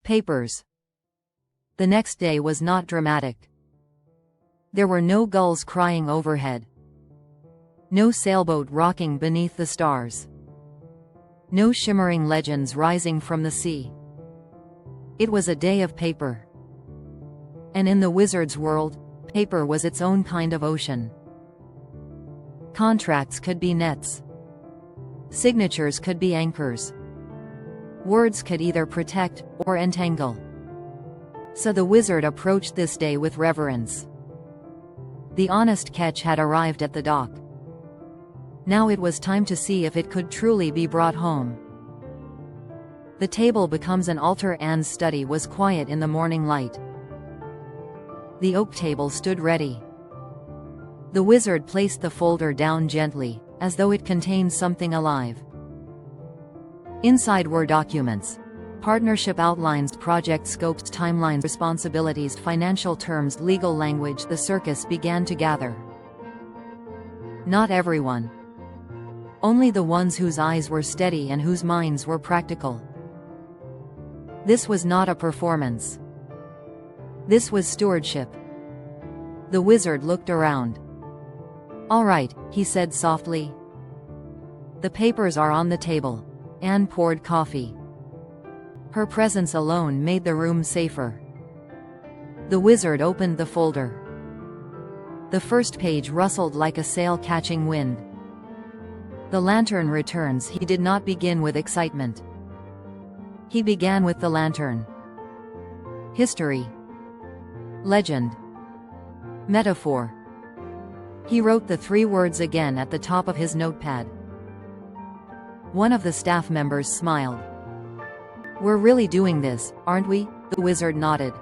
Papers. The next day was not dramatic. There were no gulls crying overhead. No sailboat rocking beneath the stars. No shimmering legends rising from the sea. It was a day of paper. And in the wizard's world, paper was its own kind of ocean. Contracts could be nets. Signatures could be anchors. Words could either protect or entangle. So the wizard approached this day with reverence. The honest catch had arrived at the dock. Now it was time to see if it could truly be brought home. The table becomes an altar. Anne's study was quiet in the morning light. The oak table stood ready. The wizard placed the folder down gently, as though it contained something alive. Inside were documents. Partnership outlines, project scopes, timelines, responsibilities, financial terms, legal language. The circus began to gather. Not everyone. Only the ones whose eyes were steady and whose minds were practical. This was not a performance. This was stewardship. The wizard looked around. "All right," he said softly. "The papers are on the table." Anne poured coffee. Her presence alone made the room safer. The wizard opened the folder. The first page rustled like a sail catching wind. The lantern returns. He did not begin with excitement. He began with the lantern. History. Legend. Metaphor. He wrote the 3 words again at the top of his notepad. One of the staff members smiled. "We're really doing this, aren't we?" The wizard nodded.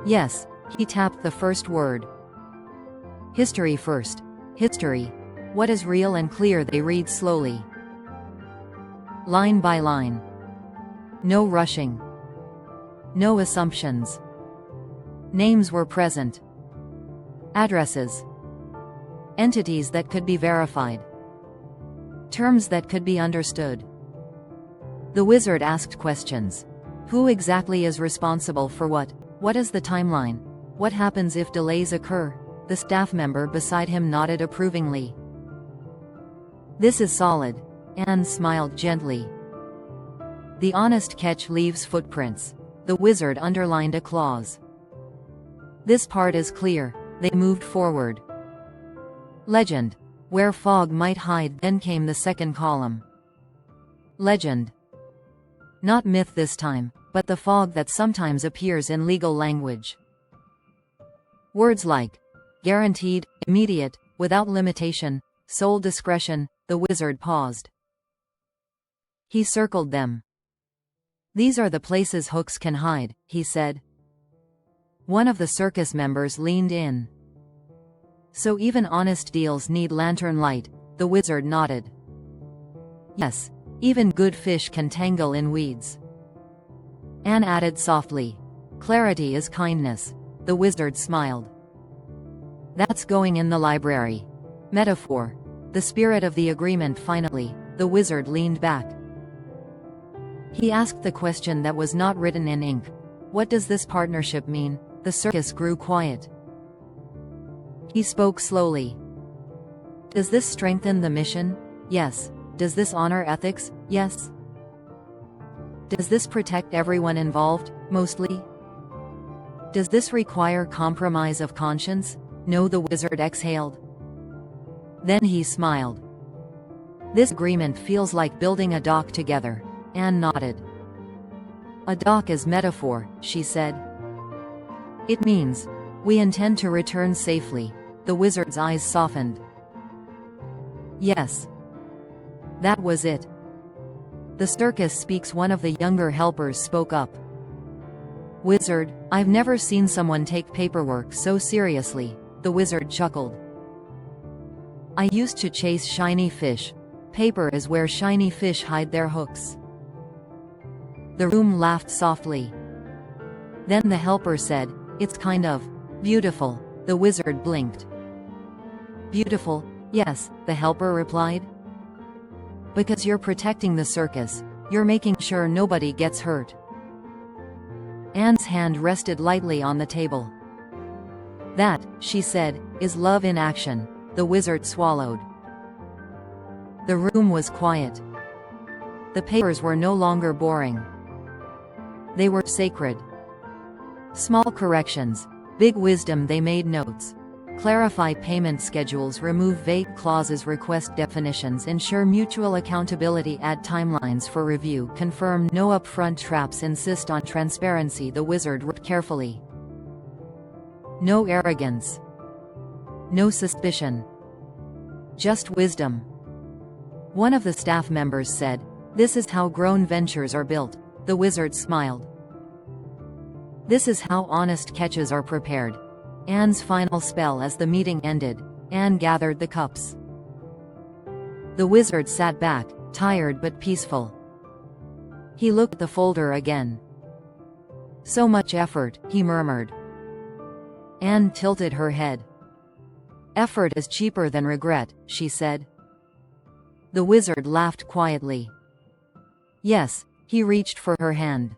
"Yes." He tapped the first word. "History first. History. What is real and clear?" They read slowly. Line by line. No rushing. No assumptions. Names were present. Addresses. Entities that could be verified. Terms that could be understood. The wizard asked questions. Who exactly is responsible for what? What is the timeline? What happens if delays occur? The staff member beside him nodded approvingly. "This is solid." Anne smiled gently. "The honest catch leaves footprints." The wizard underlined a clause. "This part is clear." They moved forward. Legend. Where fog might hide. Then came the second column. Legend. Not myth this time, but the fog that sometimes appears in legal language. Words like guaranteed, immediate, without limitation, sole discretion. The wizard paused. He circled them. "These are the places hooks can hide," he said. One of the circus members leaned in. "So even honest deals need lantern light." The wizard nodded. "Yes, even good fish can tangle in weeds." Anne added softly. "Clarity is kindness." The wizard smiled. "That's going in the library." Metaphor. The spirit of the agreement. Finally, the wizard leaned back. He asked the question that was not written in ink. "What does this partnership mean?" The circus grew quiet. He spoke slowly. "Does this strengthen the mission?" "Yes." "Does this honor ethics?" "Yes." "Does this protect everyone involved?" "Mostly." "Does this require compromise of conscience?" "No." The wizard exhaled. Then he smiled. "This agreement feels like building a dock together." Anne nodded. "A dock is metaphor," she said. "It means we intend to return safely." The wizard's eyes softened. "Yes." That was it. The Circus Speaks One of the younger helpers spoke up. "Wizard, I've never seen someone take paperwork so seriously." The wizard chuckled. "I used to chase shiny fish. Paper is where shiny fish hide their hooks." The room laughed softly. Then the helper said, "It's kind of beautiful." The wizard blinked. "Beautiful? Yes," the helper replied. "Because you're protecting the circus. You're making sure nobody gets hurt." Anne's hand rested lightly on the table. "That," she said, "is love in action." The wizard swallowed. The room was quiet. The papers were no longer boring. They were sacred. Small corrections, big wisdom. They made notes. Clarify payment schedules, remove vague clauses, request definitions, ensure mutual accountability, add timelines for review, confirm no upfront traps, insist on transparency. The wizard wrote carefully. No arrogance. No suspicion. Just wisdom. One of the staff members said, "This is how grown ventures are built." The wizard smiled. "This is how honest catches are prepared." Anne's final spell. As the meeting ended, Anne gathered the cups. The wizard sat back, tired but peaceful. He looked at the folder again. "So much effort," he murmured. Anne tilted her head. "Effort is cheaper than regret," she said. The wizard laughed quietly. "Yes." He reached for her hand.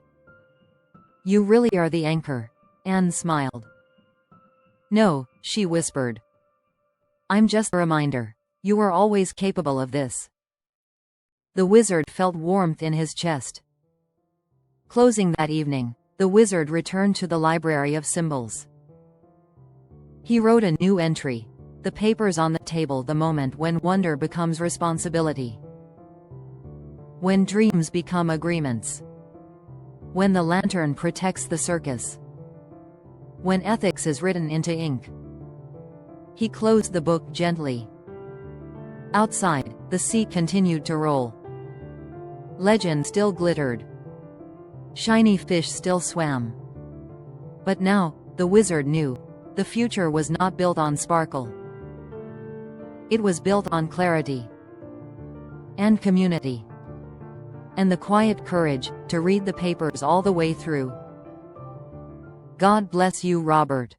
"You really are the anchor." Anne smiled. "No," she whispered. "I'm just a reminder. You were always capable of this." The wizard felt warmth in his chest. Closing that evening, the wizard returned to the library of symbols. He wrote a new entry. The papers on the table. The moment when wonder becomes responsibility. When dreams become agreements. When the lantern protects the circus. When ethics is written into ink. He closed the book gently. Outside, the sea continued to roll. Legend still glittered. Shiny fish still swam. But now, the wizard knew, the future was not built on sparkle. It was built on clarity. And community. And the quiet courage to read the papers all the way through. God bless you, Robert.